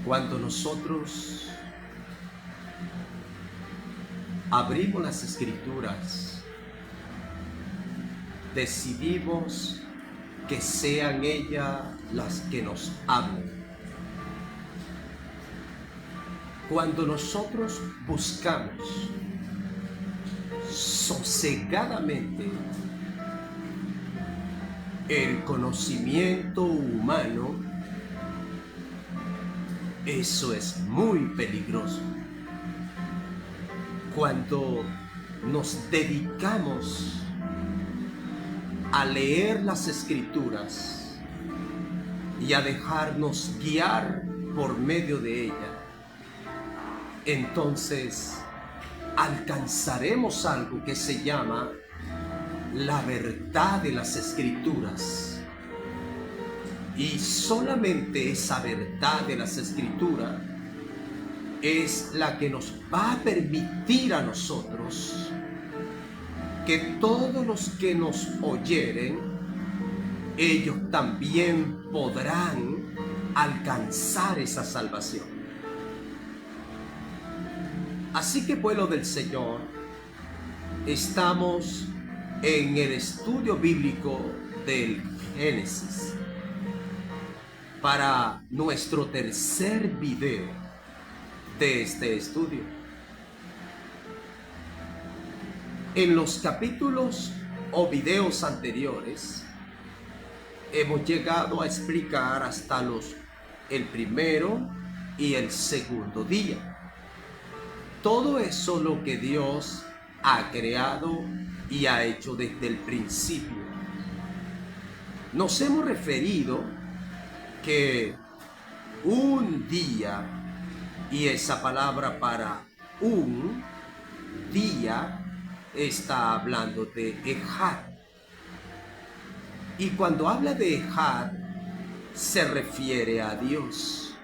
Cuando nosotros abrimos las Escrituras, decidimos que sean ellas las que nos hablen. Cuando nosotros buscamos sosegadamente el conocimiento humano, eso es muy peligroso. Cuando nos dedicamos a leer las Escrituras y a dejarnos guiar por medio de ella, entonces alcanzaremos algo que se llama la verdad de las Escrituras. Y solamente esa verdad de las Escrituras es la que nos va a permitir a nosotros que todos los que nos oyeren, ellos también podrán alcanzar esa salvación. Así que, pueblo del Señor, estamos en el estudio bíblico del Génesis para nuestro tercer video de este estudio. En los capítulos o videos anteriores hemos llegado a explicar hasta el primero y el segundo día. Todo eso lo que Dios ha creado y ha hecho desde el principio. Nos hemos referido que un día, y esa palabra para un día está hablando de Ejad. Y cuando habla de Ejad, se refiere a Dios.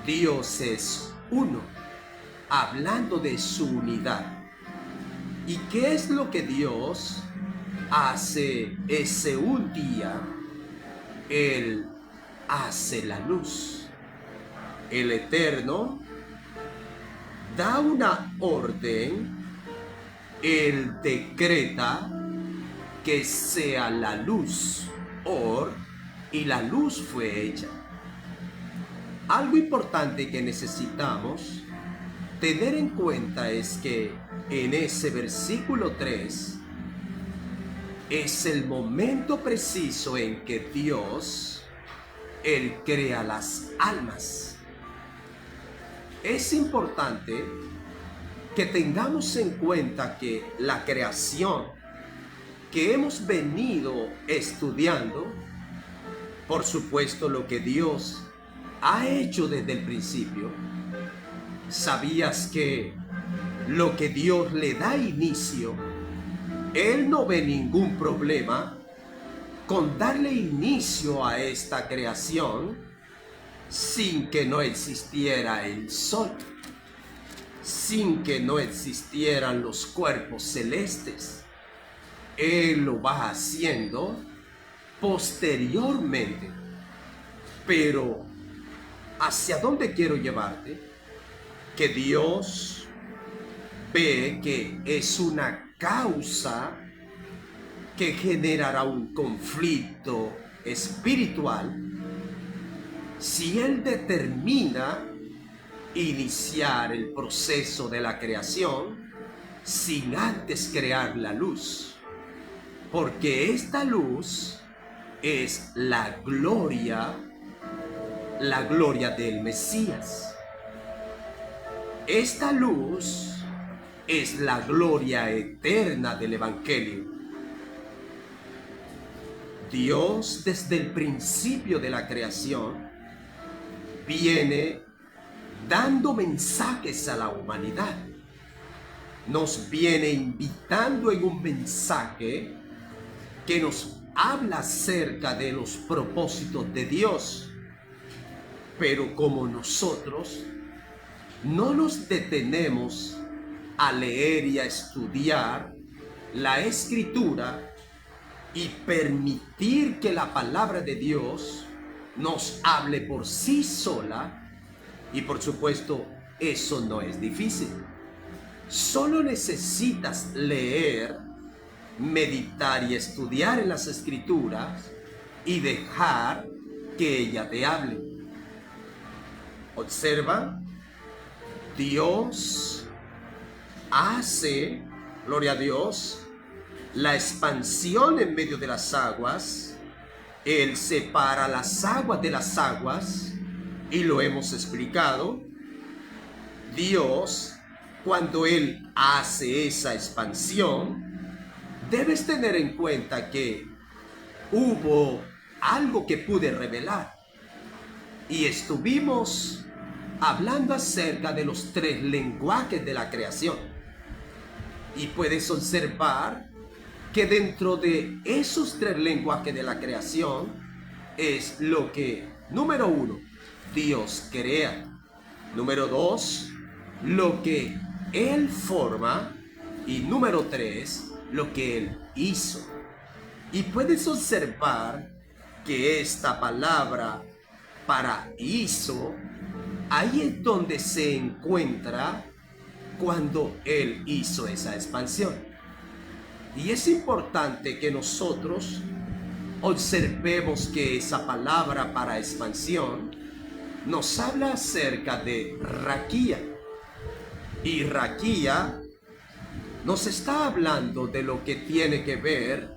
Dios es uno, hablando de su unidad. ¿Y qué es lo que Dios hace ese un día? Él hace la luz. El Eterno da una orden, Él decreta que sea la luz, y la luz fue hecha. Algo importante que necesitamos tener en cuenta es que en ese versículo 3 es el momento preciso en que Dios, Él crea las almas. Es importante que tengamos en cuenta que la creación que hemos venido estudiando, por supuesto lo que Dios ha hecho desde el principio, ¿sabías que lo que Dios le da inicio, Él no ve ningún problema con darle inicio a esta creación sin que no existiera el sol, sin que no existieran los cuerpos celestes? Él lo va haciendo posteriormente. Pero, ¿hacia dónde quiero llevarte? Que Dios ve que es una causa que generará un conflicto espiritual si Él determina iniciar el proceso de la creación sin antes crear la luz. Porque esta luz es la gloria del Mesías. Esta luz es la gloria eterna del Evangelio. Dios, desde el principio de la creación, viene dando mensajes a la humanidad. Nos viene invitando en un mensaje que nos habla acerca de los propósitos de Dios. Pero como nosotros no nos detenemos a leer y a estudiar la Escritura y permitir que la palabra de Dios nos hable por sí sola, Y por supuesto, eso no es difícil. Solo necesitas leer, meditar y estudiar en las Escrituras y dejar que ella te hable. Observa, Dios hace, gloria a Dios, la expansión en medio de las aguas. Él separa las aguas de las aguas y lo hemos explicado. Dios, cuando Él hace esa expansión, debes tener en cuenta que hubo algo que pude revelar. Y estuvimos hablando acerca de los 3 lenguajes de la creación. Y puedes observar que dentro de esos 3 lenguajes de la creación es lo que, número 1, Dios crea. Número 2, lo que Él forma. Y número 3, lo que Él hizo. Y puedes observar que esta palabra para hizo, ahí es donde se encuentra cuando Él hizo esa expansión. Y es importante que nosotros observemos que esa palabra para expansión nos habla acerca de raquía. Y raquía nos está hablando de lo que tiene que ver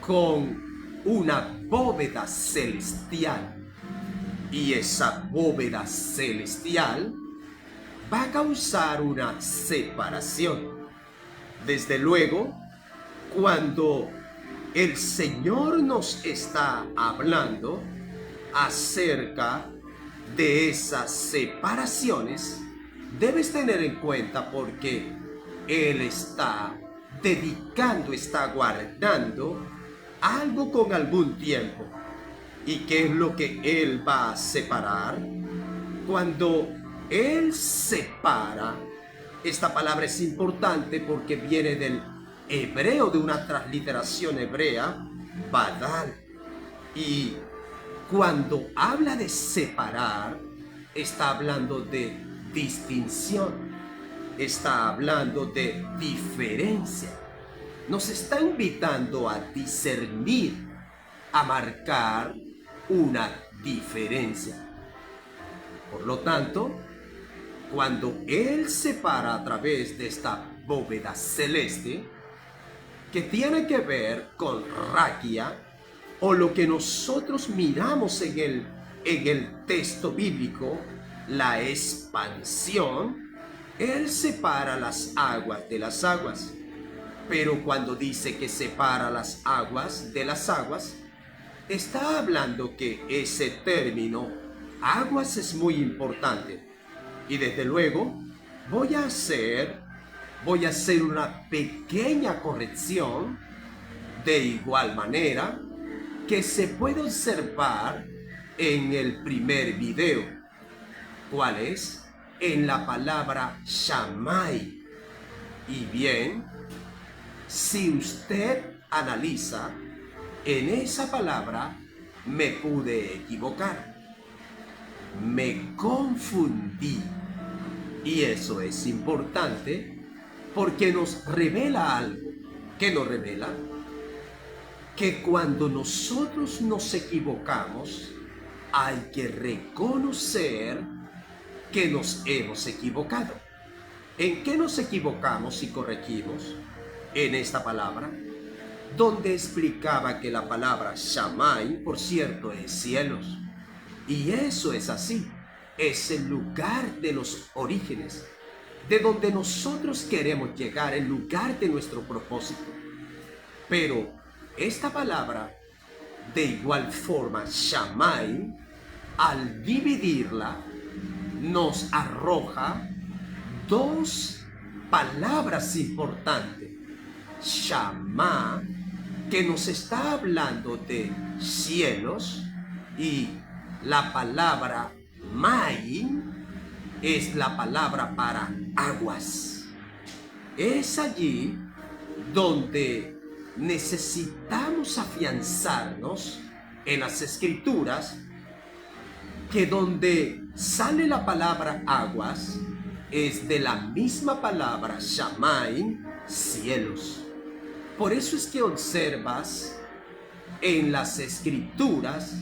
con una bóveda celestial. Y esa bóveda celestial va a causar una separación. Desde luego, cuando el Señor nos está hablando acerca de esas separaciones, debes tener en cuenta porque Él está dedicando, está guardando algo con algún tiempo. ¿Y qué es lo que Él va a separar? Cuando Él separa, esta palabra es importante porque viene del hebreo, de una transliteración hebrea, badal. Y cuando habla de separar, está hablando de distinción, está hablando de diferencia. Nos está invitando a discernir, a marcar una diferencia. Por lo tanto, cuando Él separa a través de esta bóveda celeste, que tiene que ver con raquia, o lo que nosotros miramos en el texto bíblico, la expansión, Él separa las aguas de las aguas. Pero cuando dice que separa las aguas de las aguas, está hablando que ese término, aguas, es muy importante. Y desde luego, voy a hacer una pequeña corrección de igual manera que se puede observar en el primer video. ¿Cuál es? En la palabra Shammai. Y bien, si usted analiza, en esa palabra me pude equivocar. Me confundí. Y eso es importante porque nos revela algo. ¿Qué nos revela? Que cuando nosotros nos equivocamos, hay que reconocer que nos hemos equivocado. ¿En qué nos equivocamos y corregimos? En esta palabra, donde explicaba que la palabra Shammai, por cierto, es cielos. Y eso es así, es el lugar de los orígenes, de donde nosotros queremos llegar, el lugar de nuestro propósito. Pero esta palabra, de igual forma, Shammai, al dividirla, nos arroja 2 palabras importantes. Shammah, que nos está hablando de cielos, y la palabra Mai es la palabra para aguas. Es allí donde necesitamos afianzarnos en las Escrituras que donde sale la palabra aguas es de la misma palabra Shamaim, cielos. Por eso es que observas en las escrituras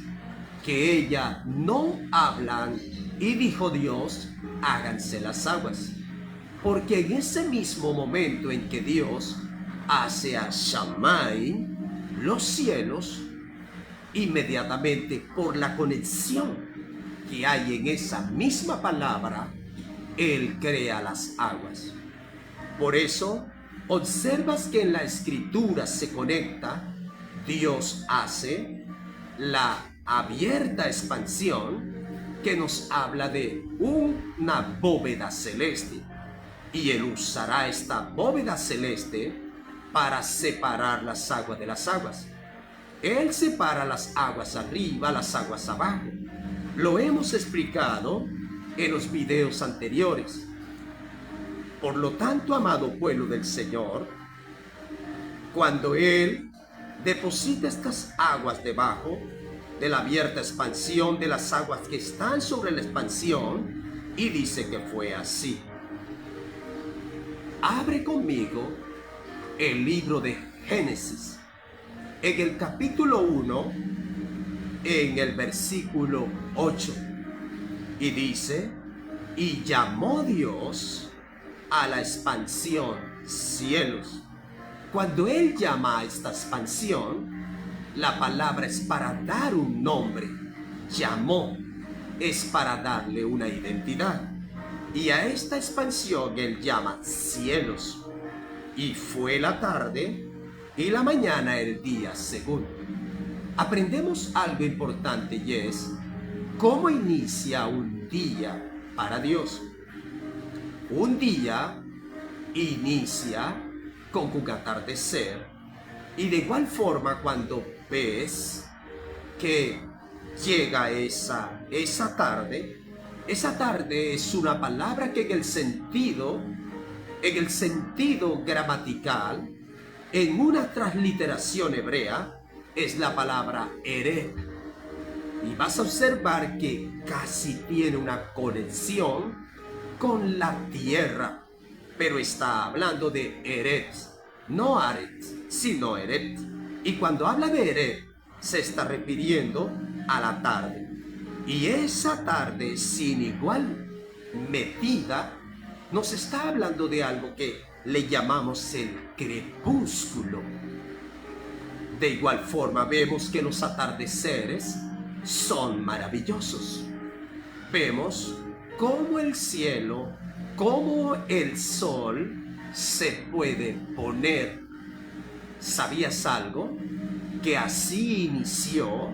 que ellas no hablan y dijo Dios, háganse las aguas. Porque en ese mismo momento en que Dios hace a Shamaim, los cielos, inmediatamente por la conexión que hay en esa misma palabra, Él crea las aguas. Por eso, observas que en la escritura se conecta, Dios hace la abierta expansión que nos habla de una bóveda celeste. Y Él usará esta bóveda celeste para separar las aguas de las aguas. Él separa las aguas arriba, las aguas abajo. Lo hemos explicado en los videos anteriores. Por lo tanto, amado pueblo del Señor, cuando Él deposita estas aguas debajo de la abierta expansión de las aguas que están sobre la expansión, y dice que fue así. Abre conmigo el libro de Génesis, en el capítulo 1, en el versículo 8, y dice, y llamó Dios a la expansión cielos. Cuando Él llama a esta expansión, la palabra es para dar un nombre. Llamó es para darle una identidad. Y a esta expansión Él llama cielos. Y fue la tarde y la mañana el día segundo. Aprendemos algo importante y es cómo inicia un día para Dios. Un día inicia con un atardecer, y de igual forma cuando ves que llega esa tarde es una palabra que en el sentido gramatical, en una transliteración hebrea, es la palabra Erev. Y vas a observar que casi tiene una conexión con la tierra, pero está hablando de Eretz, no Aretz, sino Eretz. Y cuando habla de Eretz, se está refiriendo a la tarde. Y esa tarde sin igual medida nos está hablando de algo que le llamamos el crepúsculo. De igual forma vemos que los atardeceres son maravillosos. Vemos cómo el cielo, cómo el sol se puede poner. ¿Sabías algo? Que así inició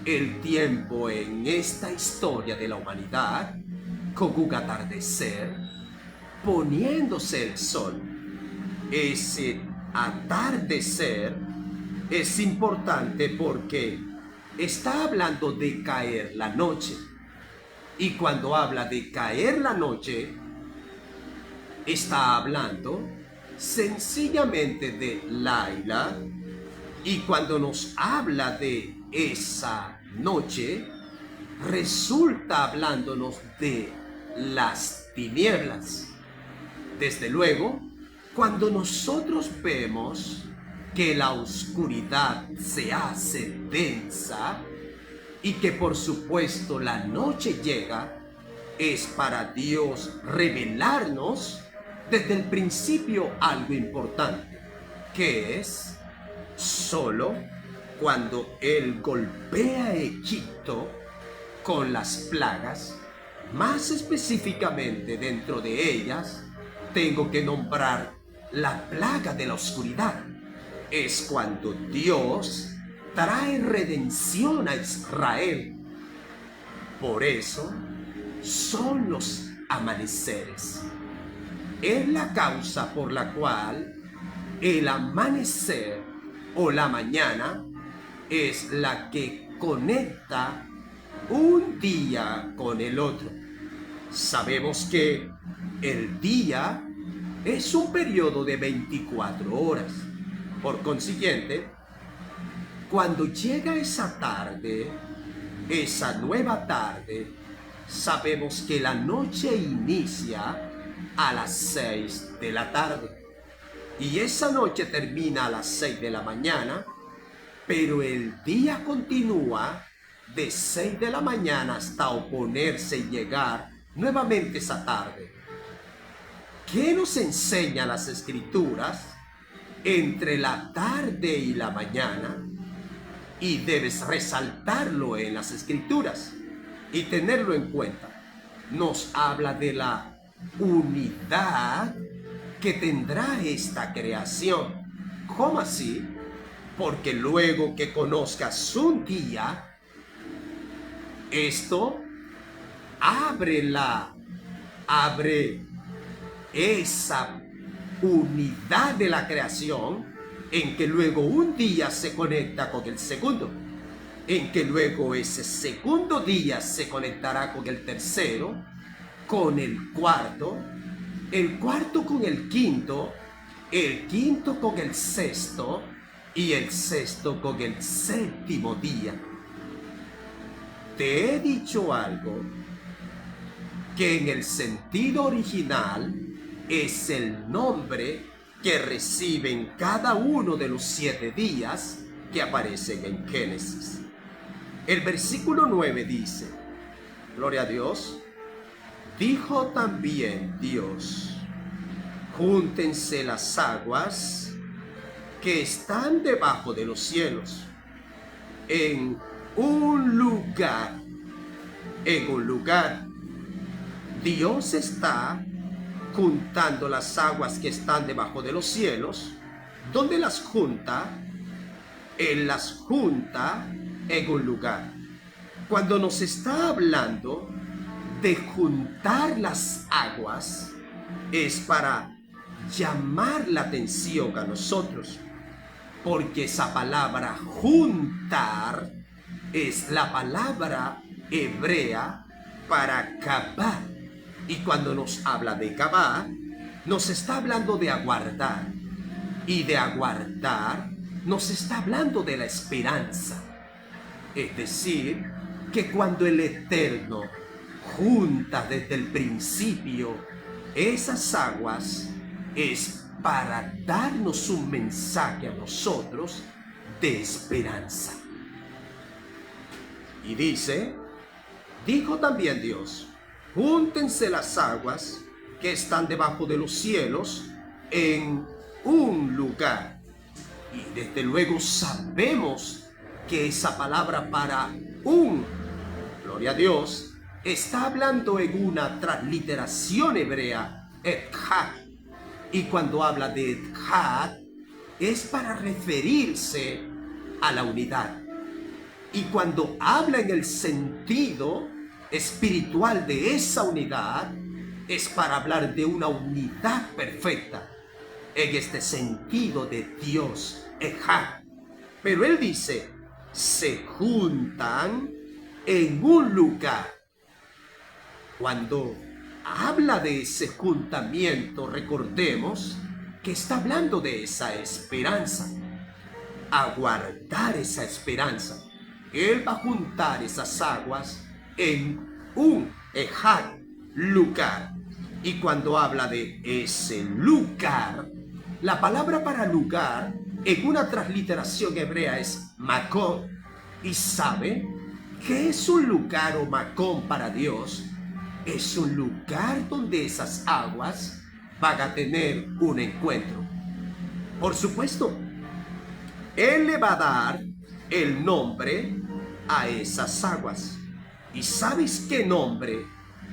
el tiempo en esta historia de la humanidad, con un atardecer, poniéndose el sol. Ese atardecer es importante porque está hablando de caer la noche. Y cuando habla de caer la noche, está hablando sencillamente de Laila. Y cuando nos habla de esa noche, resulta hablándonos de las tinieblas. Desde luego, cuando nosotros vemos que la oscuridad se hace densa y que por supuesto la noche llega, es para Dios revelarnos desde el principio algo importante, que es solo cuando Él golpea a Egipto con las plagas, más específicamente dentro de ellas, tengo que nombrar la plaga de la oscuridad. Es cuando Dios trae redención a Israel. Por eso son los amaneceres. Es la causa por la cual el amanecer o la mañana es la que conecta un día con el otro. Sabemos que el día es un periodo de 24 horas. Por consiguiente, cuando llega esa tarde, esa nueva tarde, sabemos que la noche inicia a las 6 de la tarde. Y esa noche termina a las 6 de la mañana, pero el día continúa de 6 de la mañana hasta oponerse y llegar nuevamente esa tarde. ¿Qué nos enseñan las Escrituras entre la tarde y la mañana? Y debes resaltarlo en las Escrituras y tenerlo en cuenta. Nos habla de la unidad que tendrá esta creación. ¿Cómo así? Porque luego que conozcas un día, esto abre esa unidad de la creación, en que luego un día se conecta con el segundo, en que luego ese segundo día se conectará con el tercero, con el cuarto con el quinto con el sexto y el sexto con el séptimo día. Te he dicho algo que en el sentido original es el nombre que reciben cada uno de los 7 días que aparecen en Génesis. El versículo 9 dice, gloria a Dios, dijo también Dios, júntense las aguas que están debajo de los cielos en un lugar. Dios está juntando las aguas que están debajo de los cielos. ¿Dónde las junta? Él las junta en un lugar. Cuando nos está hablando de juntar las aguas, es para llamar la atención a nosotros, porque esa palabra juntar es la palabra hebrea para cavar. Y cuando nos habla de cavar, nos está hablando de aguardar. Y de aguardar nos está hablando de la esperanza. Es decir, que cuando el Eterno junta desde el principio esas aguas, es para darnos un mensaje a nosotros de esperanza. Y dijo también Dios, júntense las aguas que están debajo de los cielos en un lugar. Y desde luego sabemos que esa palabra para un, gloria a Dios, está hablando en una transliteración hebrea, ethad. Y cuando habla de ethad, es para referirse a la unidad. Y cuando habla en el sentido espiritual de esa unidad, es para hablar de una unidad perfecta, en este sentido de Dios, ethad. Pero él dice, se juntan en un lugar. Cuando habla de ese juntamiento, recordemos que está hablando de esa esperanza, aguardar esa esperanza. Él va a juntar esas aguas en un ejad, lugar. Y cuando habla de ese lugar, la palabra para lugar en una transliteración hebrea es macón. ¿Y sabe qué es un lugar o macón para Dios? Es un lugar donde esas aguas van a tener un encuentro. Por supuesto, Él le va a dar el nombre a esas aguas. ¿Y sabes qué nombre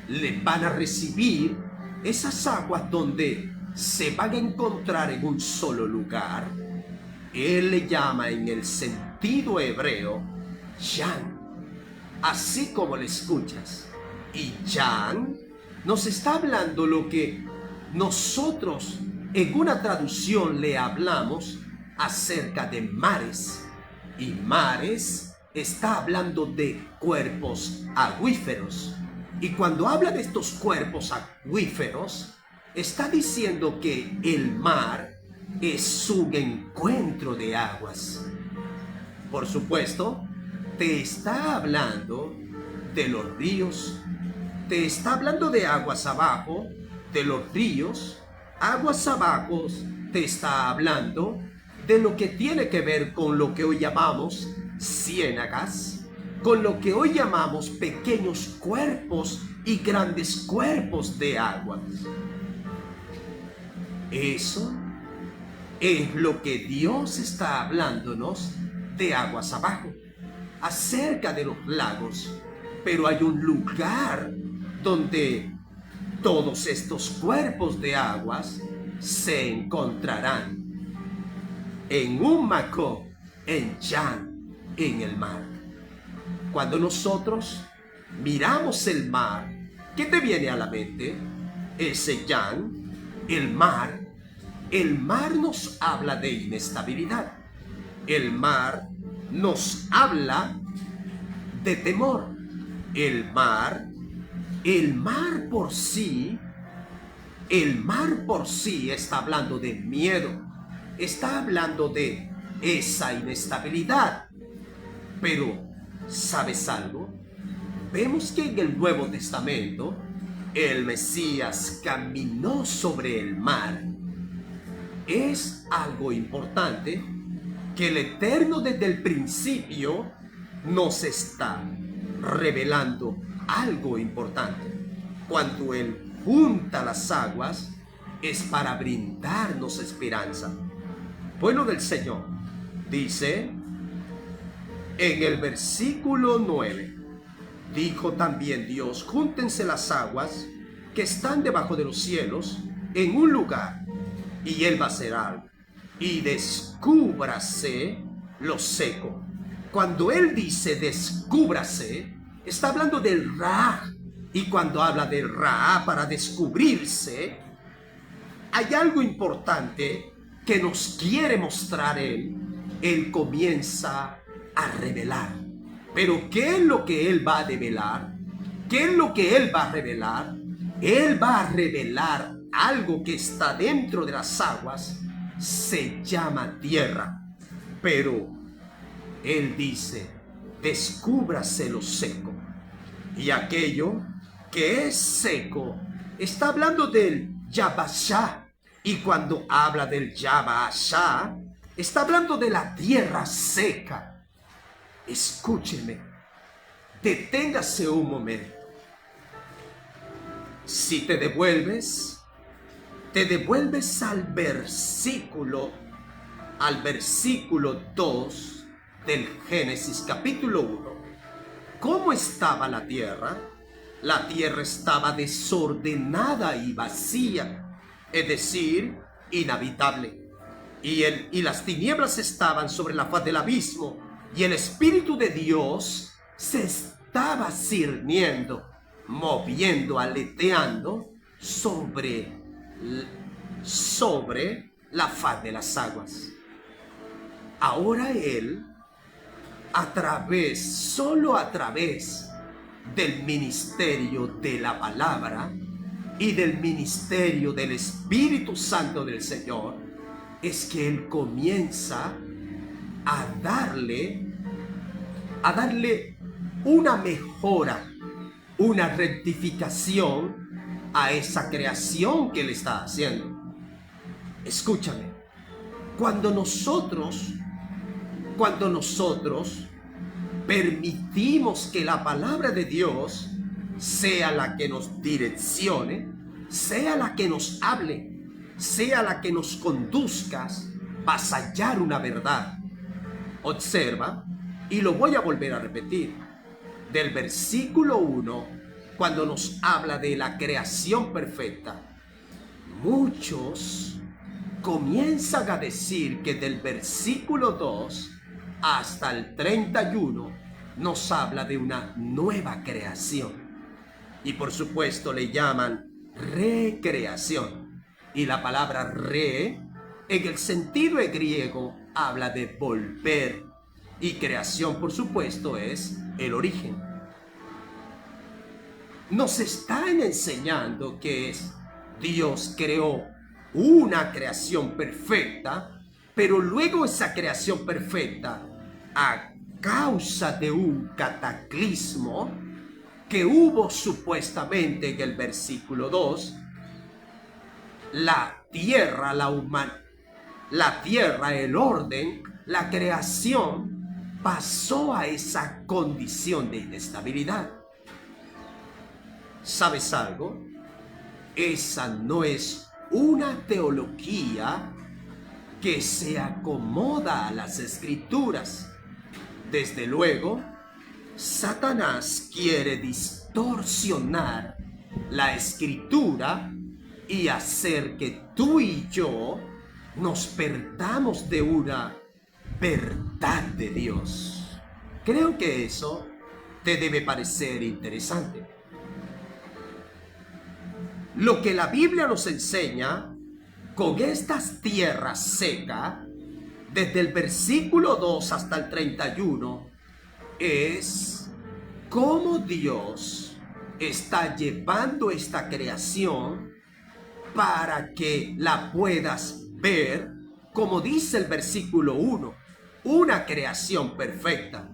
le van a recibir esas aguas donde se van a encontrar en un solo lugar? Él le llama en el sentido hebreo Yan, así como le escuchas. Y Yan nos está hablando lo que nosotros en una traducción le hablamos acerca de mares. Y mares está hablando de cuerpos acuíferos. Y cuando habla de estos cuerpos acuíferos, está diciendo que el mar es un encuentro de aguas. Por supuesto, te está hablando de los ríos, te está hablando de aguas abajo, de los ríos, aguas abajo, te está hablando de lo que tiene que ver con lo que hoy llamamos ciénagas, con lo que hoy llamamos pequeños cuerpos y grandes cuerpos de agua. Eso es lo que Dios está hablándonos de aguas abajo, acerca de los lagos. Pero hay un lugar donde todos estos cuerpos de aguas se encontrarán. En un Macó, en Yan, en el mar. Cuando nosotros miramos el mar, ¿qué te viene a la mente? Ese Yan, el mar. El mar nos habla de inestabilidad. El mar nos habla de temor. El mar por sí está hablando de miedo. Está hablando de esa inestabilidad. Pero, ¿sabes algo? Vemos que en el Nuevo Testamento el Mesías caminó sobre el mar. Es algo importante que el Eterno desde el principio nos está revelando algo importante. Cuando Él junta las aguas, es para brindarnos esperanza. Pueblo del Señor, dice en el versículo 9, dijo también Dios: júntense las aguas que están debajo de los cielos en un lugar, y Él va a hacer algo, y descúbrase lo seco. Cuando Él dice descúbrase, está hablando del Ra, y cuando habla del Ra para descubrirse, hay algo importante que nos quiere mostrar Él. Él comienza a revelar. Pero ¿qué es lo que Él va a develar? ¿Qué es lo que Él va a revelar? Él va a revelar algo que está dentro de las aguas, se llama tierra. Pero Él dice, descúbrase lo seco. Y aquello que es seco, está hablando del Yabashá. Y cuando habla del Yabashá, está hablando de la tierra seca. Escúcheme, deténgase un momento. Si te devuelves al versículo 2 del Génesis capítulo 1. ¿Cómo estaba la tierra? La tierra estaba desordenada y vacía, es decir, inhabitable. Y las tinieblas estaban sobre la faz del abismo, y el Espíritu de Dios se estaba cirniendo, moviendo, aleteando sobre la faz de las aguas. Ahora Él, solo a través del ministerio de la palabra y del ministerio del Espíritu Santo del Señor, es que Él comienza a darle una mejora, una rectificación a esa creación que Él está haciendo. Escúchame, cuando nosotros permitimos que la palabra de Dios sea la que nos direccione, sea la que nos hable, sea la que nos conduzca, vas a hallar una verdad. Observa, y lo voy a volver a repetir, del versículo 1, cuando nos habla de la creación perfecta, muchos comienzan a decir que del versículo 2 hasta el 31 nos habla de una nueva creación. Y por supuesto le llaman recreación. Y la palabra re, en el sentido griego, habla de volver. Y creación, por supuesto, es el origen. Nos están enseñando que Dios creó una creación perfecta, pero luego esa creación perfecta causa de un cataclismo que hubo supuestamente en el versículo 2, la tierra, el orden, la creación pasó a esa condición de inestabilidad. ¿Sabes algo? Esa no es una teología que se acomoda a las Escrituras. Desde luego, Satanás quiere distorsionar la Escritura y hacer que tú y yo nos perdamos de una verdad de Dios. Creo que eso te debe parecer interesante. Lo que la Biblia nos enseña con estas tierras secas, desde el versículo 2 hasta el 31, es cómo Dios está llevando esta creación para que la puedas ver, como dice el versículo 1, una creación perfecta.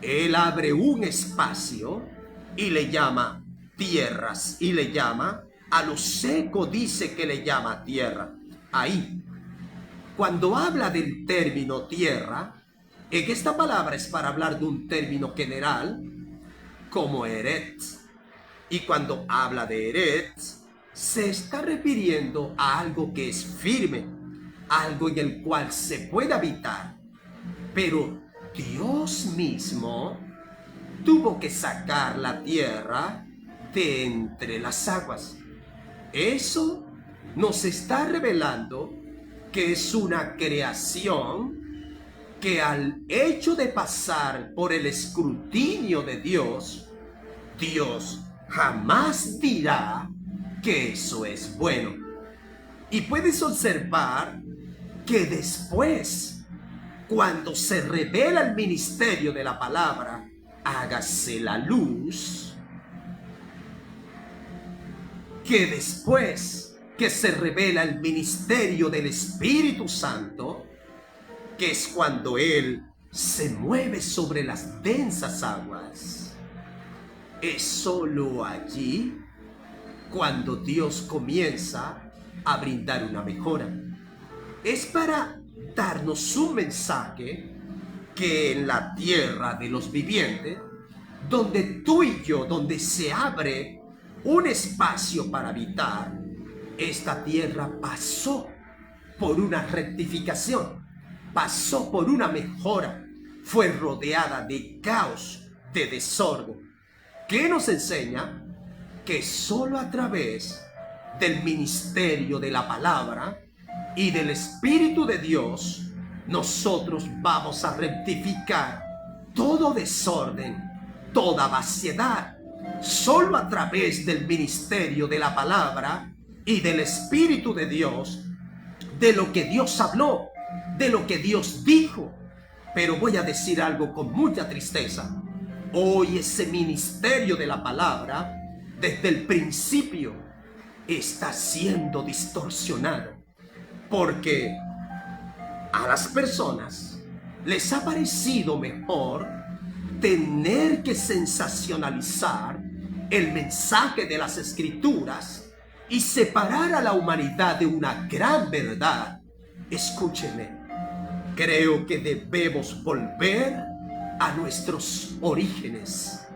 Él abre un espacio y le llama tierras, y le llama a lo seco, dice que le llama tierra. Ahí, cuando habla del término tierra, en esta palabra es para hablar de un término general como Eretz. Y cuando habla de Eretz, se está refiriendo a algo que es firme, algo en el cual se puede habitar. Pero Dios mismo tuvo que sacar la tierra de entre las aguas. Eso nos está revelando que es una creación que al hecho de pasar por el escrutinio de Dios, Dios jamás dirá que eso es bueno. Y puedes observar que después, cuando se revela el ministerio de la palabra, hágase la luz, que después que se revela el ministerio del Espíritu Santo, que es cuando Él se mueve sobre las densas aguas, es solo allí cuando Dios comienza a brindar una mejora. Es para darnos un mensaje que en la tierra de los vivientes, donde tú y yo, donde se abre un espacio para habitar, esta tierra pasó por una rectificación, pasó por una mejora, fue rodeada de caos, de desorden. ¿Qué nos enseña? Que solo a través del ministerio de la palabra y del Espíritu de Dios, nosotros vamos a rectificar todo desorden, toda vaciedad. Solo a través del ministerio de la palabra y del Espíritu de Dios, de lo que Dios habló, de lo que Dios dijo. Pero voy a decir algo con mucha tristeza. Hoy ese ministerio de la palabra, desde el principio, está siendo distorsionado, porque a las personas les ha parecido mejor tener que sensacionalizar el mensaje de las Escrituras y separar a la humanidad de una gran verdad. Escúcheme, creo que debemos volver a nuestros orígenes.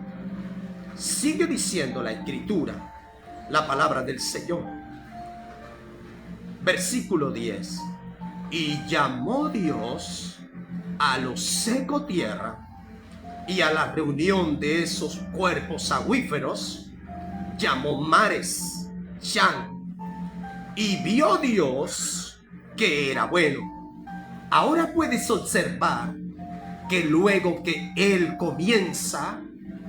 Sigue diciendo la Escritura, la palabra del Señor. Versículo 10. Y llamó Dios a lo seco tierra, y a la reunión de esos cuerpos acuíferos llamó mares, Shan. Y vio Dios que era bueno. Ahora puedes observar que luego que Él comienza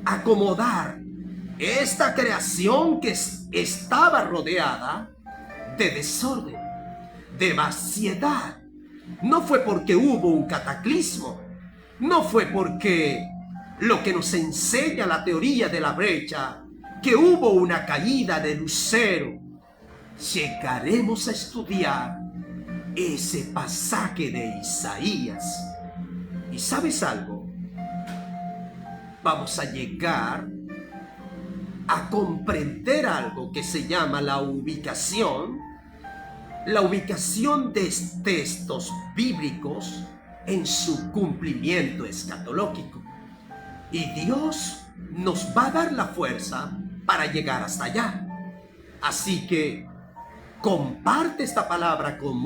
a acomodar esta creación que estaba rodeada de desorden, de vaciedad, no fue porque hubo un cataclismo, no fue porque lo que nos enseña la teoría de la brecha, que hubo una caída de lucero. Llegaremos a estudiar ese pasaje de Isaías ¿Y sabes algo? Vamos a llegar a comprender algo que se llama la ubicación de textos bíblicos en su cumplimiento escatológico. Y Dios nos va a dar la fuerza para llegar hasta allá. Así que comparte esta palabra con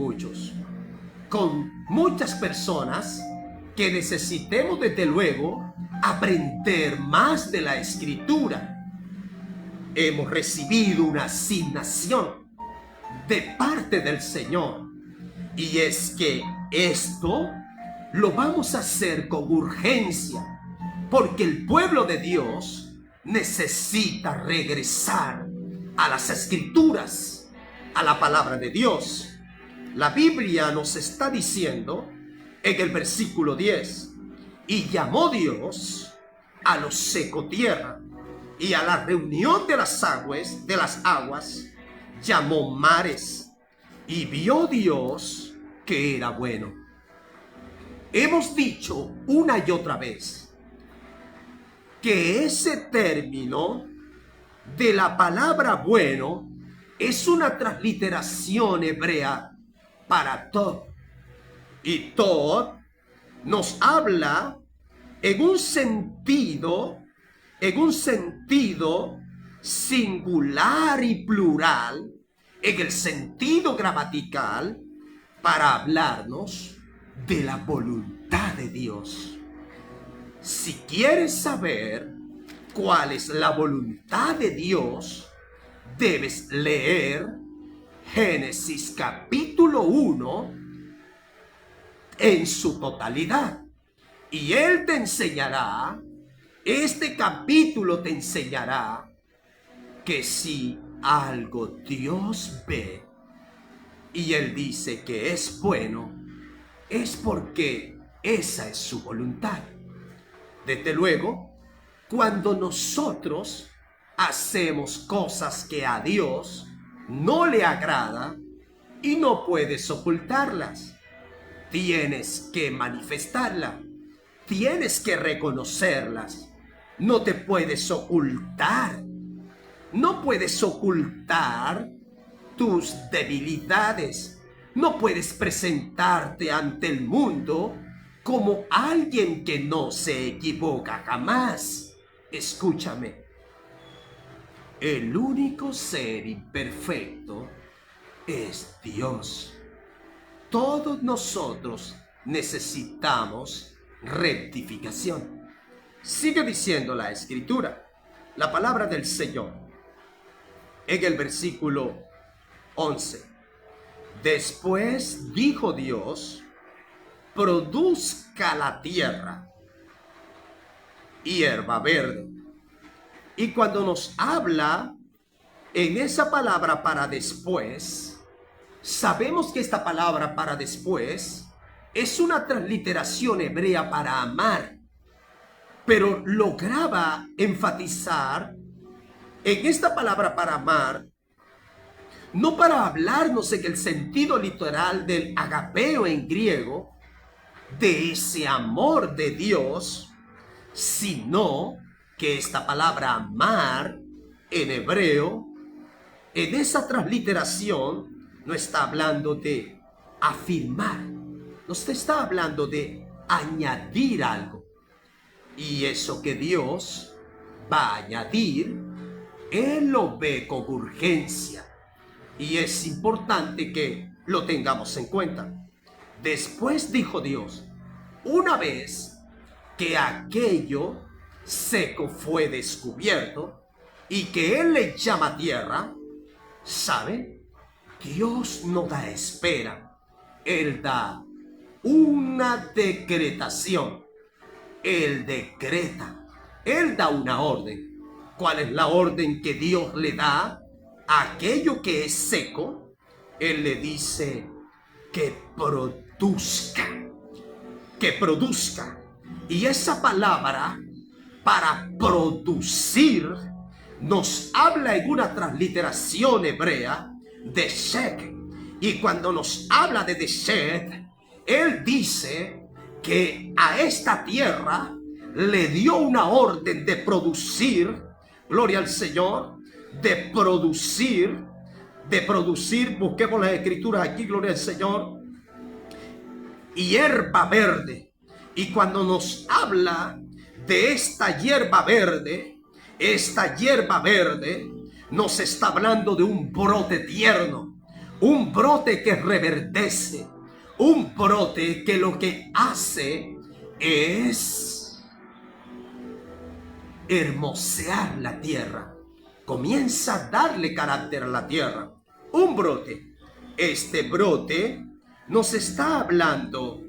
muchas personas que necesitemos desde luego aprender más de la Escritura. Hemos recibido una asignación de parte del Señor, y es que esto lo vamos a hacer con urgencia, porque el pueblo de Dios necesita regresar a las Escrituras, a la palabra de Dios. La Biblia nos está diciendo en el versículo 10, y llamó Dios a lo seco tierra, y a la reunión de las aguas llamó mares, y vio Dios que era bueno. Hemos dicho una y otra vez que ese término de la palabra bueno es una transliteración hebrea para Tov. Y Tov nos habla en un sentido singular y plural, en el sentido gramatical, para hablarnos de la voluntad de Dios. Si quieres saber cuál es la voluntad de Dios, debes leer Génesis capítulo 1 en su totalidad. Y Él te enseñará, este capítulo te enseñará que si algo Dios ve y Él dice que es bueno, es porque esa es su voluntad. Desde luego, cuando nosotros hacemos cosas que a Dios no le agrada y no puedes ocultarlas, tienes que manifestarlas, tienes que reconocerlas, no te puedes ocultar, no puedes ocultar tus debilidades, no puedes presentarte ante el mundo como alguien que no se equivoca jamás. Escúchame, el único ser imperfecto es Dios. Todos nosotros necesitamos rectificación. Sigue diciendo la Escritura, la palabra del Señor, en el versículo 11. Después dijo Dios, produzca la tierra hierba verde. Y cuando nos habla en esa palabra para después, sabemos que esta palabra para después es una transliteración hebrea para amar, pero lograba enfatizar en esta palabra para amar, no para hablarnos en el sentido literal del agapeo en griego, de ese amor de Dios, sino que esta palabra amar en hebreo, en esa transliteración, no está hablando de afirmar, nos está hablando de añadir algo. Y eso que Dios va a añadir, Él lo ve con urgencia. Y es importante que lo tengamos en cuenta. Después dijo Dios, una vez que aquello seco fue descubierto y que Él le llama tierra, ¿saben? Dios no da espera, Él da una decretación. Él decreta, Él da una orden. ¿Cuál es la orden que Dios le da a aquello que es seco? Él le dice que produzca, que produzca. Y esa palabra para producir nos habla en una transliteración hebrea de Shek. Y cuando nos habla de Shek, Él dice que a esta tierra le dio una orden de producir, gloria al Señor, de producir, busquemos las escrituras aquí, gloria al Señor, hierba verde. Y cuando nos habla de esta hierba verde nos está hablando de un brote tierno, un brote que reverdece, un brote que lo que hace es hermosear la tierra, comienza a darle carácter a la tierra. Un brote. Este brote nos está hablando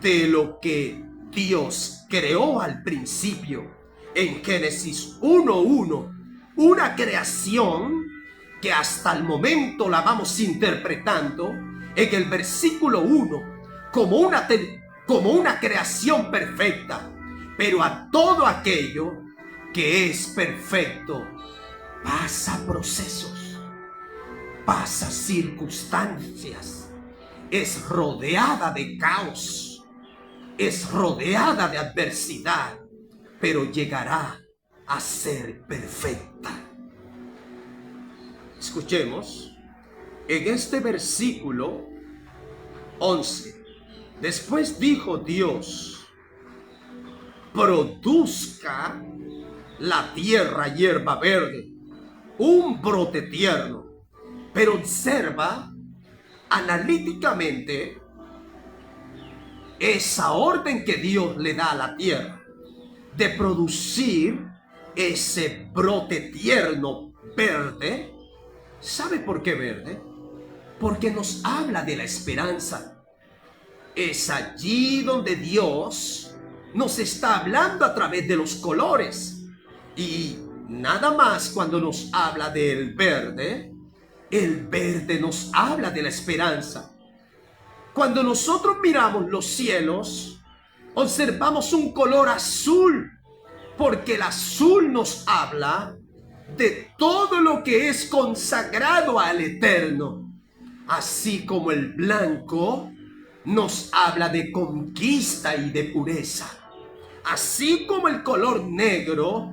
de lo que Dios creó al principio en Génesis 1:1, una creación que hasta el momento la vamos interpretando en el versículo 1 como una creación perfecta, pero a todo aquello que es perfecto pasa procesos, pasa circunstancias, es rodeada de caos, es rodeada de adversidad, pero llegará a ser perfecta. Escuchemos en este versículo 11. Después dijo Dios: produzca la tierra hierba verde, un brote tierno. Pero observa analíticamente esa orden que Dios le da a la tierra de producir ese brote tierno verde. ¿Sabe por qué verde? Porque nos habla de la esperanza. Es allí donde Dios nos está hablando a través de los colores. Y nada más cuando nos habla del verde, el verde nos habla de la esperanza. Cuando nosotros miramos los cielos, observamos un color azul, porque el azul nos habla de todo lo que es consagrado al Eterno, así como el blanco nos habla de conquista y de pureza, así como el color negro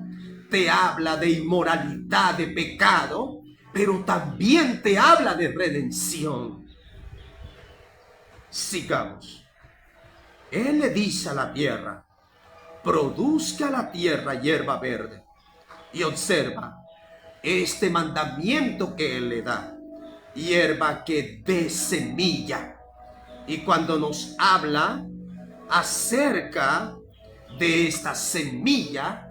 te habla de inmoralidad, de pecado, pero también te habla de redención. Sigamos. Él le dice a la tierra: produzca la tierra hierba verde. Y observa este mandamiento que Él le da: hierba que dé semilla. Y cuando nos habla acerca de esta semilla,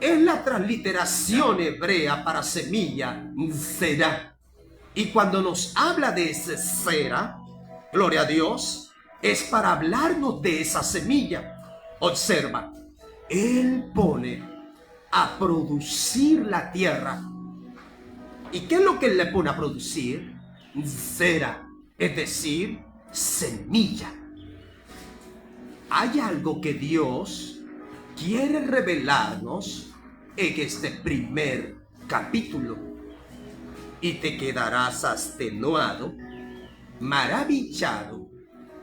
es la transliteración hebrea para semilla, será. Y cuando nos habla de ese será, gloria a Dios, es para hablarnos de esa semilla. Observa, Él pone a producir la tierra. ¿Y qué es lo que Él le pone a producir? Será, es decir, semilla. Hay algo que Dios quiere revelarnos en este primer capítulo, y te quedarás extenuado, maravillado,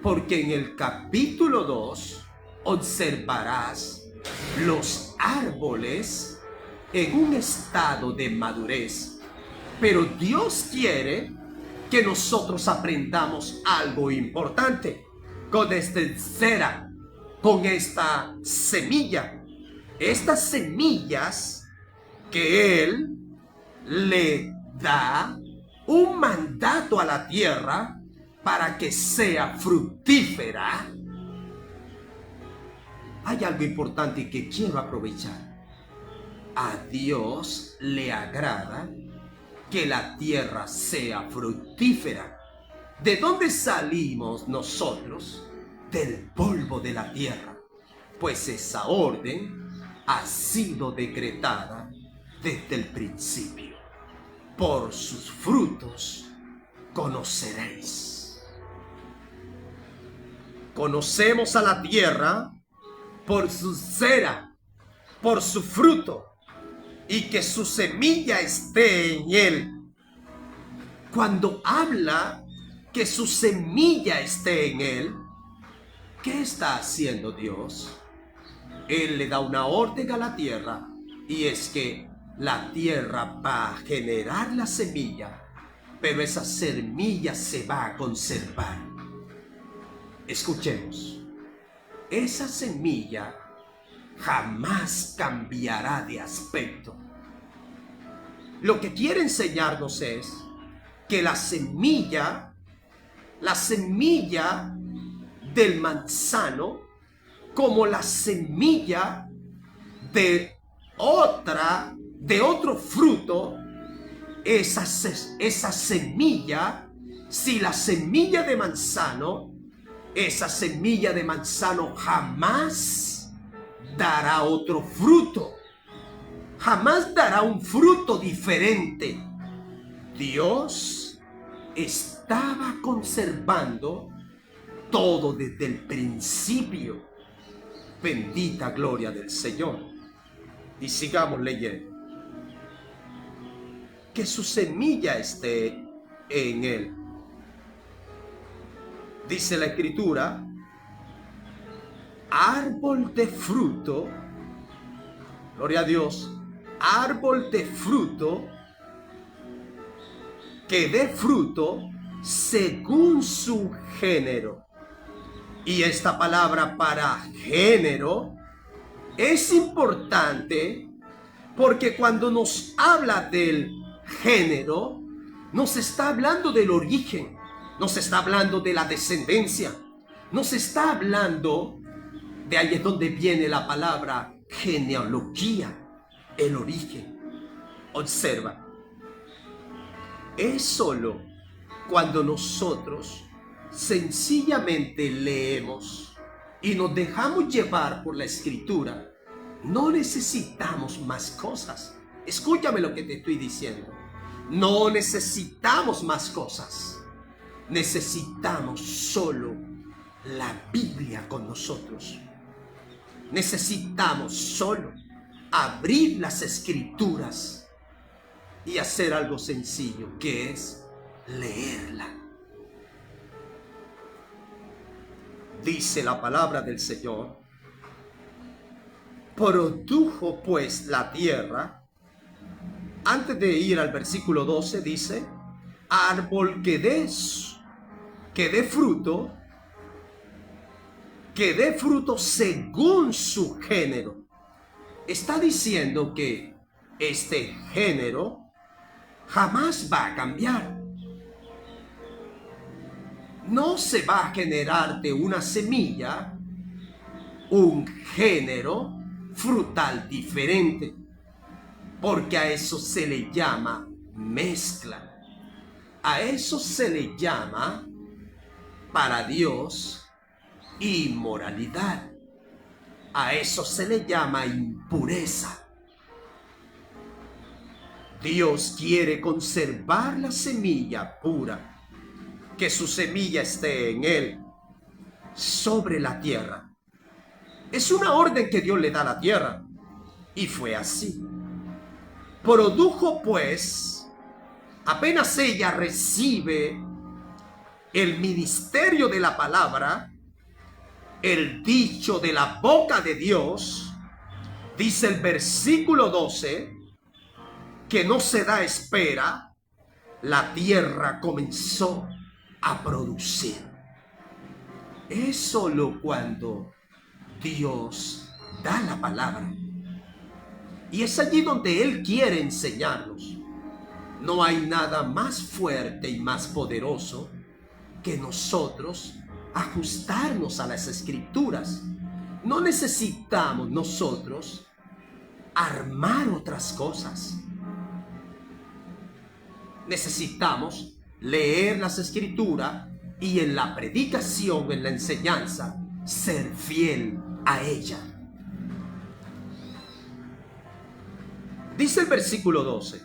porque en el capítulo 2 observarás los árboles en un estado de madurez. Pero Dios quiere que nosotros aprendamos algo importante con este cera, con esta semilla. Estas semillas que Él le da un mandato a la tierra para que sea fructífera. Hay algo importante que quiero aprovechar. A Dios le agrada que la tierra sea fructífera. ¿De dónde salimos nosotros? Del polvo de la tierra. Pues esa orden ha sido decretada desde el principio. Por sus frutos conoceréis. Conocemos a la tierra por su cera, por su fruto, y que su semilla esté en él. Cuando habla que su semilla esté en él, ¿Qué está haciendo Dios? Él le da una orden a la tierra, y es que la tierra va a generar la semilla, pero esa semilla se va a conservar. Escuchemos, esa semilla jamás cambiará de aspecto. Lo que quiere enseñarnos es que la semilla del manzano, como la semilla de otro fruto, esa semilla, si la semilla de manzano, esa semilla de manzano jamás dará otro fruto, jamás dará un fruto diferente. Dios estaba conservando todo desde el principio. Bendita gloria del Señor. Y sigamos leyendo. Que su semilla esté en él. Dice la Escritura, árbol de fruto, gloria a Dios, árbol de fruto, que dé fruto según su género. Y esta palabra para género es importante, porque cuando nos habla del género, nos está hablando del origen, nos está hablando de la descendencia, nos está hablando, de ahí es donde viene la palabra genealogía, el origen. Observa, es solo cuando nosotros sencillamente leemos y nos dejamos llevar por la Escritura, no necesitamos más cosas. Escúchame lo que te estoy diciendo. No necesitamos más cosas. Necesitamos solo la Biblia con nosotros. Necesitamos solo abrir las Escrituras y hacer algo sencillo, que es leerla. Dice la palabra del Señor, produjo pues la tierra. Antes de ir al versículo 12 dice, árbol que dé fruto según su género. Está diciendo que este género jamás va a cambiar. No se va a generar de una semilla un género frutal diferente, porque a eso se le llama mezcla. A eso se le llama, para Dios, inmoralidad. A eso se le llama impureza. Dios quiere conservar la semilla pura, que su semilla esté en él, sobre la tierra. Es una orden que Dios le da a la tierra, y fue así. Produjo pues, apenas ella recibe el ministerio de la palabra, el dicho de la boca de Dios, dice el versículo 12, que no se da espera, la tierra comenzó a producir. Es solo cuando Dios da la palabra. Y es allí donde Él quiere enseñarnos. No hay nada más fuerte y más poderoso que nosotros ajustarnos a las Escrituras. No necesitamos nosotros armar otras cosas. Necesitamos leer las Escrituras y en la predicación, en la enseñanza, ser fiel a ella. Dice el versículo 12,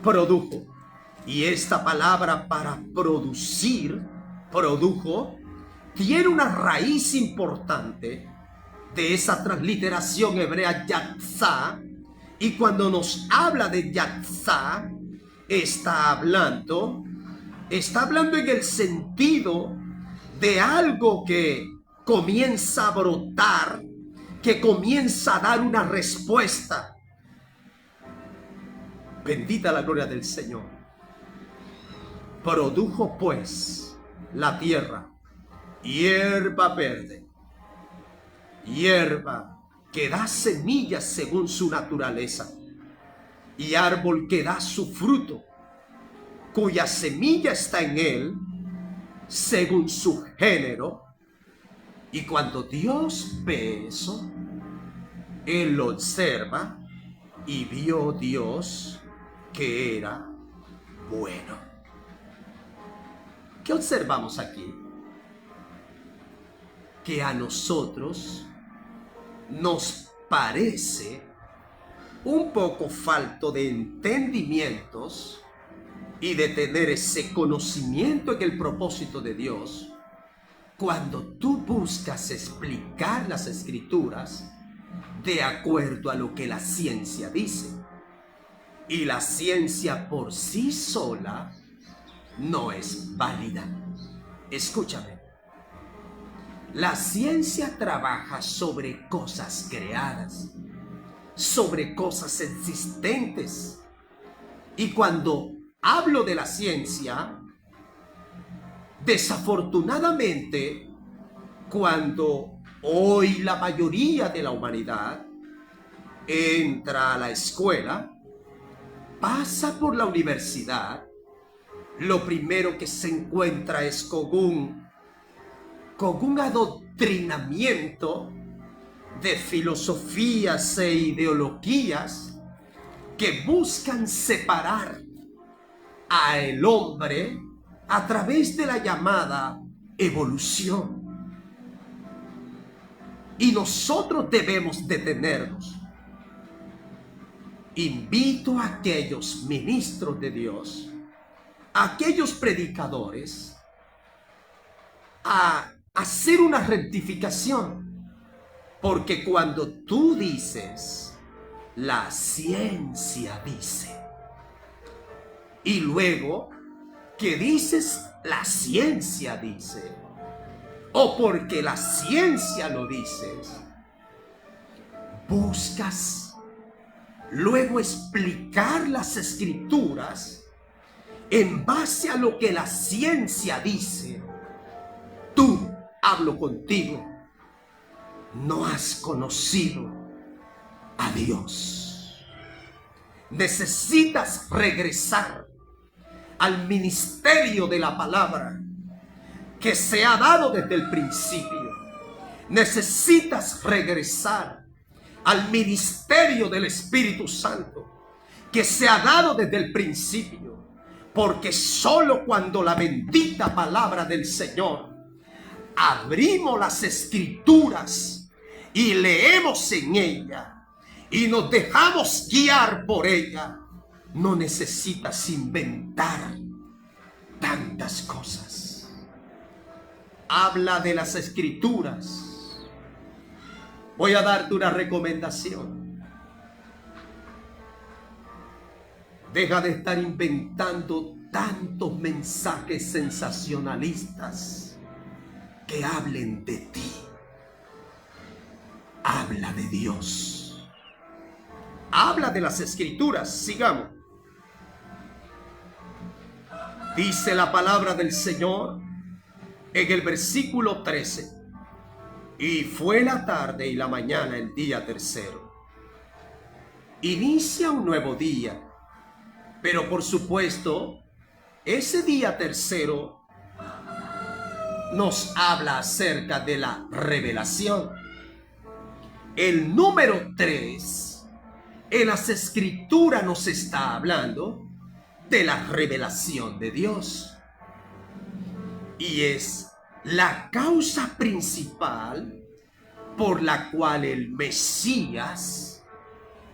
produjo. Y esta palabra para producir, produjo, tiene una raíz importante de esa transliteración hebrea yatzá. Y cuando nos habla de yatzá, está hablando en el sentido de algo que comienza a brotar, que comienza a dar una respuesta. Bendita la gloria del Señor. Produjo pues la tierra hierba verde, hierba que da semillas según su naturaleza, y árbol que da su fruto, cuya semilla está en él, según su género. Y cuando Dios ve eso, Él lo observa, y vio Dios que era bueno. ¿Qué observamos aquí? Que a nosotros nos parece un poco falto de entendimientos y de tener ese conocimiento en el propósito de Dios, cuando tú buscas explicar las Escrituras de acuerdo a lo que la ciencia dice. Y la ciencia por sí sola no es válida. Escúchame. La ciencia trabaja sobre cosas creadas, sobre cosas existentes. Y cuando hablo de la ciencia, desafortunadamente, cuando hoy la mayoría de la humanidad entra a la escuela, pasa por la universidad, lo primero que se encuentra es con un adoctrinamiento de filosofías e ideologías que buscan separar al hombre a través de la llamada evolución. Y nosotros debemos detenernos. Invito a aquellos ministros de Dios, a aquellos predicadores, a hacer una rectificación. Porque cuando tú dices, la ciencia dice, y luego que dices, la ciencia dice, o porque la ciencia lo dices, buscas luego explicar las Escrituras en base a lo que la ciencia dice. Tú, hablo contigo, no has conocido a Dios. Necesitas regresar al ministerio de la palabra que se ha dado desde el principio. Necesitas regresar al ministerio del Espíritu Santo que se ha dado desde el principio, porque solo cuando la bendita palabra del Señor abrimos las Escrituras y leemos en ella y nos dejamos guiar por ella, no necesitas inventar tantas cosas. Habla de las Escrituras. Voy a darte una recomendación. Deja de estar inventando tantos mensajes sensacionalistas que hablen de ti. Habla de Dios. Habla de las Escrituras. Sigamos. Dice la palabra del Señor en el versículo 13. Y fue la tarde y la mañana el día tercero. Inicia un nuevo día. Pero por supuesto, ese día tercero nos habla acerca de la revelación. El número 3 en las Escrituras nos está hablando de la revelación de Dios. Y es la causa principal por la cual el Mesías,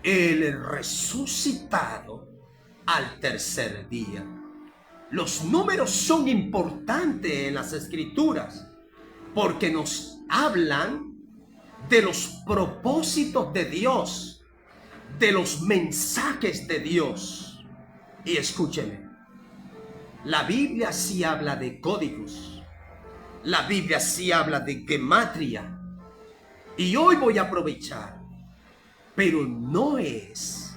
el resucitado al tercer día. Los números son importantes en las Escrituras porque nos hablan de los propósitos de Dios, de los mensajes de Dios. Y escúcheme, la Biblia sí habla de códigos. La Biblia sí habla de gematria. Y hoy voy a aprovechar. Pero no es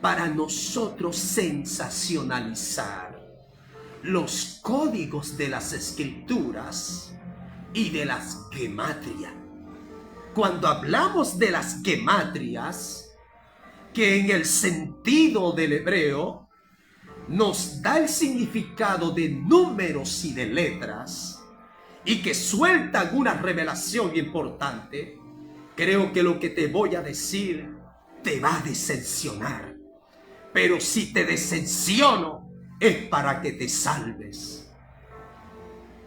para nosotros sensacionalizar los códigos de las escrituras y de las gematria. Cuando hablamos de las gematrias, que en el sentido del hebreo nos da el significado de números y de letras, y que sueltan una revelación importante, creo que lo que te voy a decir te va a decepcionar. Pero si te decepciono, es para que te salves.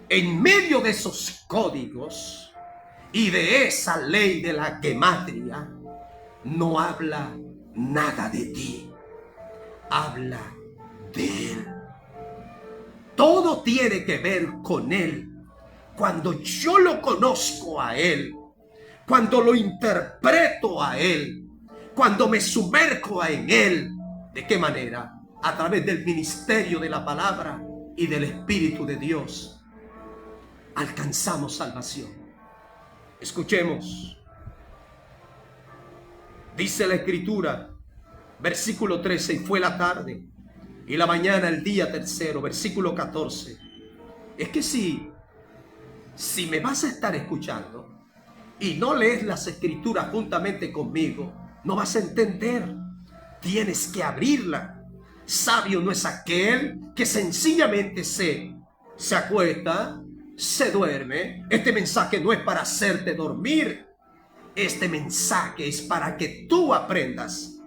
En medio de esos códigos y de esa ley de la gematria, no habla nada de ti, habla de Él. Todo tiene que ver con Él. Cuando yo lo conozco a Él, cuando lo interpreto a Él, cuando me sumerjo en Él, ¿de qué manera? A través del ministerio de la palabra y del Espíritu de Dios, alcanzamos salvación. Escuchemos. Dice la Escritura, versículo 13, y fue la tarde y la mañana el día tercero, versículo 14. Es que si me vas a estar escuchando y no lees las Escrituras juntamente conmigo, no vas a entender. Tienes que abrirla. Sabio no es aquel que sencillamente se acuesta, se duerme. Este mensaje no es para hacerte dormir. Este mensaje es para que tú aprendas.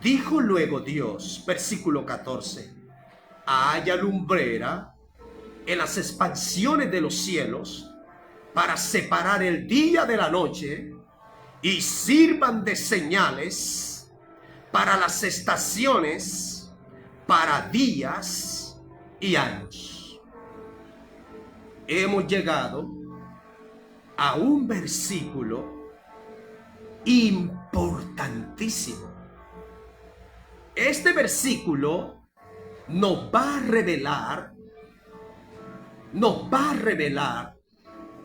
Dijo luego Dios, versículo 14, haya lumbrera en las expansiones de los cielos para separar el día de la noche y sirvan de señales para las estaciones, para días y años. Hemos llegado a un versículo importantísimo. Este versículo nos va a revelar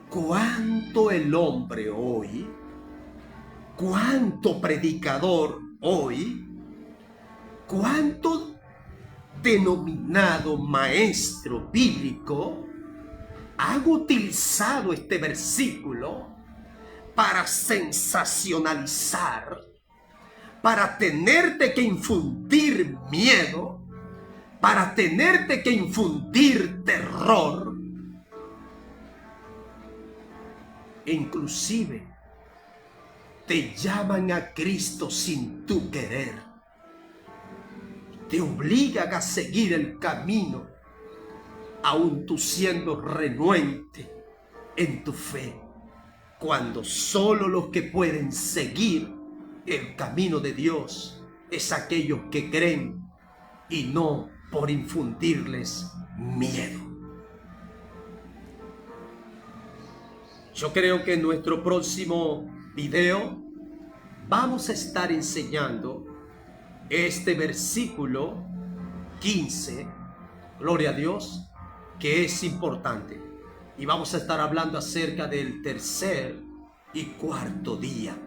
cuánto el hombre hoy, cuánto predicador hoy, cuánto denominado maestro bíblico han utilizado este versículo para sensacionalizar, para tenerte que infundir miedo, para tenerte que infundir terror, e inclusive te llaman a Cristo sin tu querer, te obligan a seguir el camino, aun tú siendo renuente en tu fe, cuando solo los que pueden seguir el camino de Dios es aquellos que creen y no por infundirles miedo. Yo creo que en nuestro próximo video vamos a estar enseñando este versículo 15, gloria a Dios, que es importante. Y vamos a estar hablando acerca del tercer y cuarto día.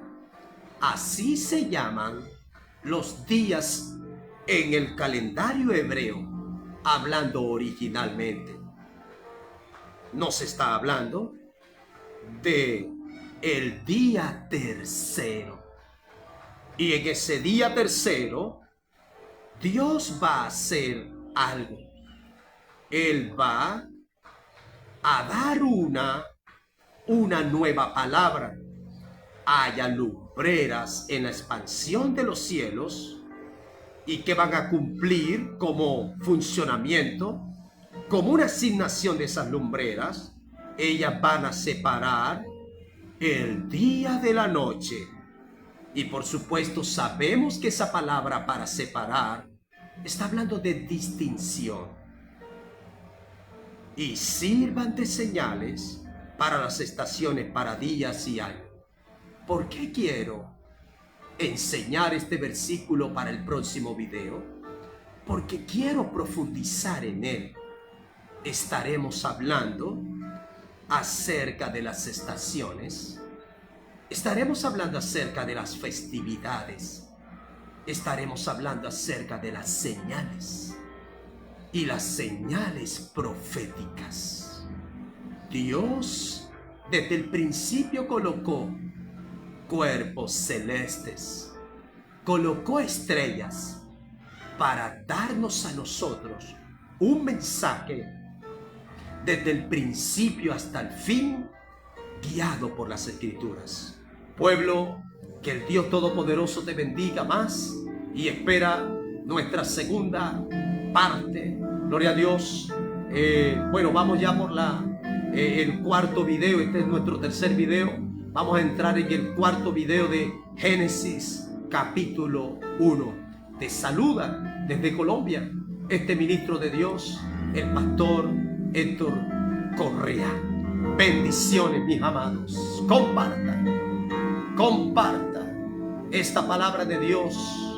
Así se llaman los días en el calendario hebreo, hablando originalmente. No se está hablando de el día tercero. Y en ese día tercero, Dios va a hacer algo. Él va a dar una nueva palabra. Haya lumbreras en la expansión de los cielos, y que van a cumplir como funcionamiento, como una asignación de esas lumbreras. Ellas van a separar el día de la noche. Y por supuesto sabemos que esa palabra para separar está hablando de distinción. Y sirvan de señales para las estaciones, para días y años. ¿Por qué quiero enseñar este versículo para el próximo video? Porque quiero profundizar en él. Estaremos hablando acerca de las estaciones, estaremos hablando acerca de las festividades, estaremos hablando acerca de las señales y las señales proféticas. Dios desde el principio colocó cuerpos celestes, colocó estrellas para darnos a nosotros un mensaje desde el principio hasta el fin, guiado por las Escrituras. Pueblo, que el Dios Todopoderoso te bendiga más y espera nuestra segunda parte. Gloria a Dios. Bueno, vamos ya por el cuarto video. Este es nuestro tercer video. Vamos a entrar en el cuarto video de Génesis capítulo 1. Te saluda desde Colombia este ministro de Dios, el pastor Héctor Correa. Bendiciones, mis amados. Comparta esta palabra de Dios